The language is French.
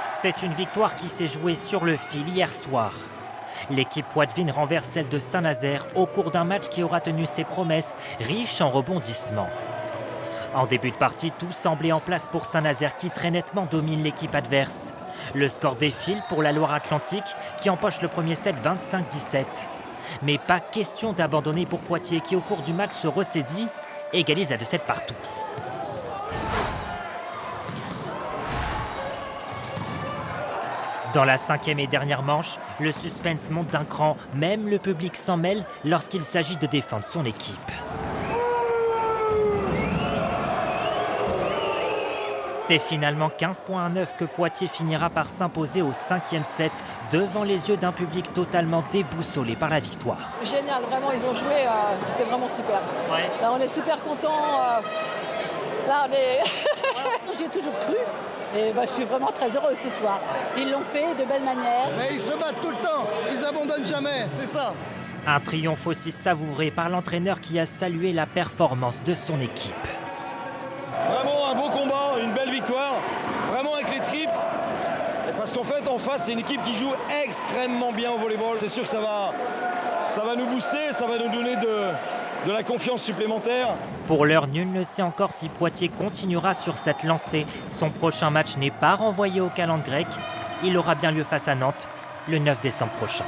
C'est une victoire qui s'est jouée sur le fil hier soir. L'équipe poitevine renverse celle de Saint-Nazaire au cours d'un match qui aura tenu ses promesses, riche en rebondissements. En début de partie, tout semblait en place pour Saint-Nazaire qui très nettement domine l'équipe adverse. Le score défile pour la Loire-Atlantique qui empoche le premier set 25-17. Mais pas question d'abandonner pour Poitiers qui au cours du match se ressaisit et égalise à 2-7 partout. Dans la cinquième et dernière manche, le suspense monte d'un cran, même le public s'en mêle lorsqu'il s'agit de défendre son équipe. C'est finalement 15-9 que Poitiers finira par s'imposer au cinquième set devant les yeux d'un public totalement déboussolé par la victoire. Génial, vraiment, ils ont joué, c'était vraiment super. Ouais. Là, on est super contents. Là, on est... J'ai toujours cru. Et je suis vraiment très heureux ce soir. Ils l'ont fait de belle manière. Mais ils se battent tout le temps, ils abandonnent jamais, c'est ça. Un triomphe aussi savouré par l'entraîneur qui a salué la performance de son équipe. Vraiment un beau combat, une belle victoire, vraiment avec les tripes. Et parce qu'en fait, en face, c'est une équipe qui joue extrêmement bien au volleyball. C'est sûr que ça va nous booster, ça va nous donner de la confiance supplémentaire. Pour l'heure, nul ne sait encore si Poitiers continuera sur cette lancée. Son prochain match n'est pas renvoyé au calendrier grec. Il aura bien lieu face à Nantes le 9 décembre prochain.